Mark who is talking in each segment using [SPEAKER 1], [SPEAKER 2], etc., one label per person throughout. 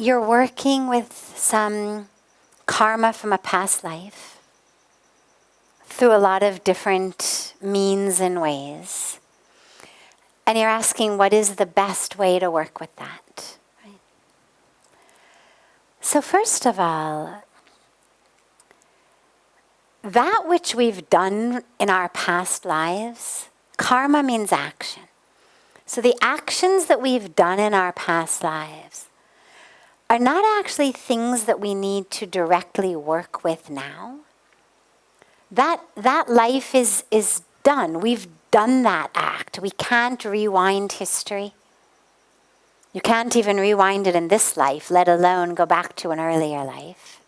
[SPEAKER 1] you're working with some karma from a past life through a lot of different means and ways. And you're asking, what is the best way to work with that? Right? So first of all, that which we've done in our past lives, karma means action. So the actions that we've done in our past lives are not actually things that we need to directly work with now. That life is done. We've done that act. We can't rewind history. You can't even rewind it in this life, let alone go back to an earlier life.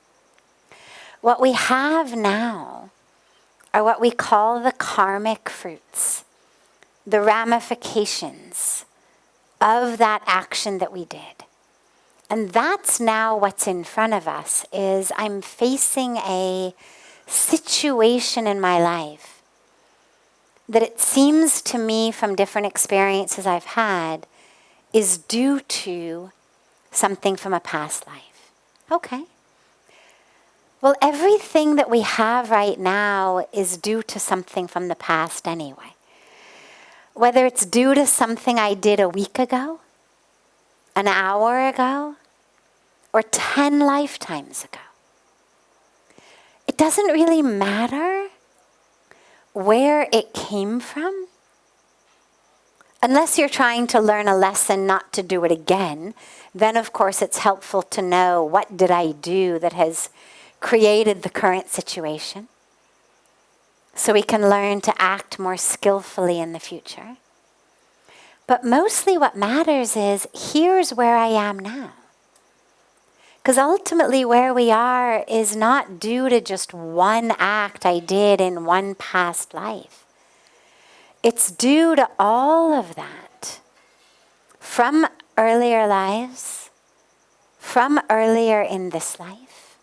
[SPEAKER 1] What we have now are what we call the karmic fruits, the ramifications of that action that we did. And that's now what's in front of us, is I'm facing a situation in my life that it seems to me from different experiences I've had is due to something from a past life. Okay. Well, everything that we have right now is due to something from the past anyway. Whether it's due to something I did a week ago, an hour ago, or 10 lifetimes ago. It doesn't really matter where it came from, unless you're trying to learn a lesson not to do it again. Then, of course, it's helpful to know, what did I do that has created the current situation, so we can learn to act more skillfully in the future. But mostly what matters is, here's where I am now. Because ultimately where we are is not due to just one act I did in one past life. It's due to all of that from earlier lives, from earlier in this life,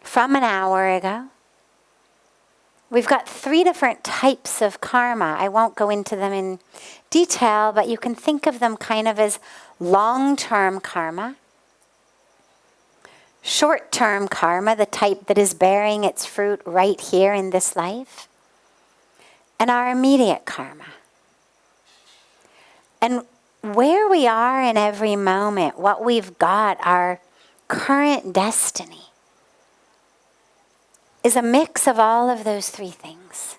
[SPEAKER 1] from an hour ago. We've got 3 different types of karma. I won't go into them in detail, but you can think of them kind of as long-term karma, short-term karma, the type that is bearing its fruit right here in this life, and our immediate karma. And where we are in every moment, what we've got, our current destiny, is a mix of all of those 3 things.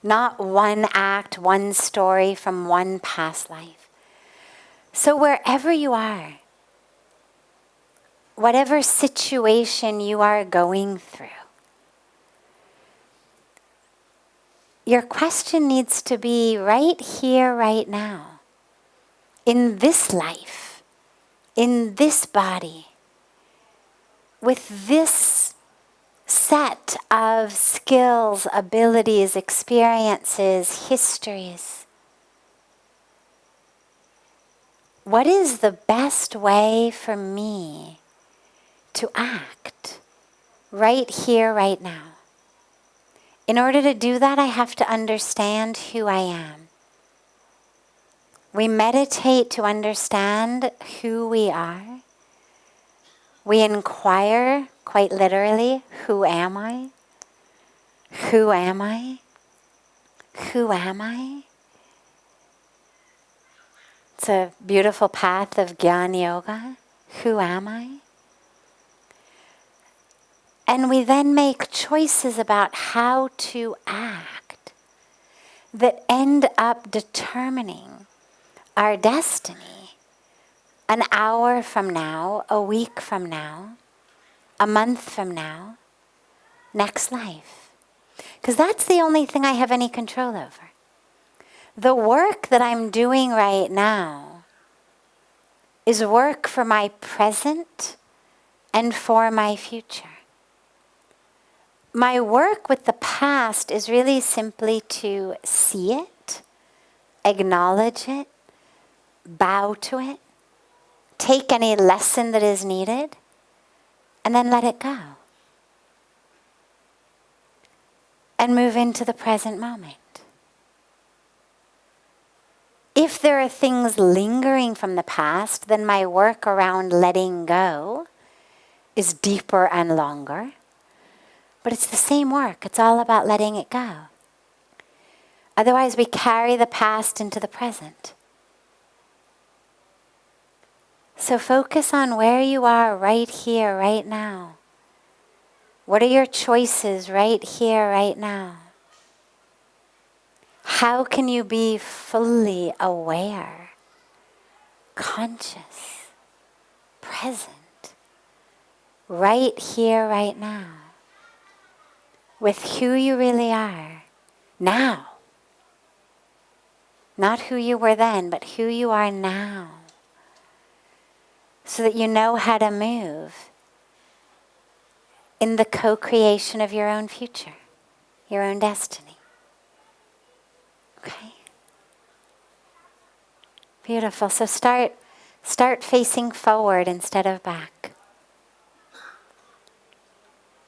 [SPEAKER 1] Not one act, one story from one past life. So wherever you are, whatever situation you are going through, your question needs to be right here, right now, in this life, in this body, with this set of skills, abilities, experiences, histories. What is the best way for me to act right here, right now? In order to do that, I have to understand who I am. We meditate to understand who we are. We inquire, quite literally, who am I? Who am I? Who am I? It's a beautiful path of Jnana Yoga. Who am I? And we then make choices about how to act that end up determining our destiny an hour from now, a week from now, a month from now, next life. Because that's the only thing I have any control over. The work that I'm doing right now is work for my present and for my future. My work with the past is really simply to see it, acknowledge it, bow to it, take any lesson that is needed, and then let it go. And move into the present moment. If there are things lingering from the past, then my work around letting go is deeper and longer. But it's the same work. It's all about letting it go. Otherwise, we carry the past into the present. So focus on where you are right here, right now. What are your choices right here, right now? How can you be fully aware, conscious, present, right here, right now, with who you really are now? Not who you were then, but who you are now. So that you know how to move in the co-creation of your own future, your own destiny. Okay? Beautiful. So start facing forward instead of back.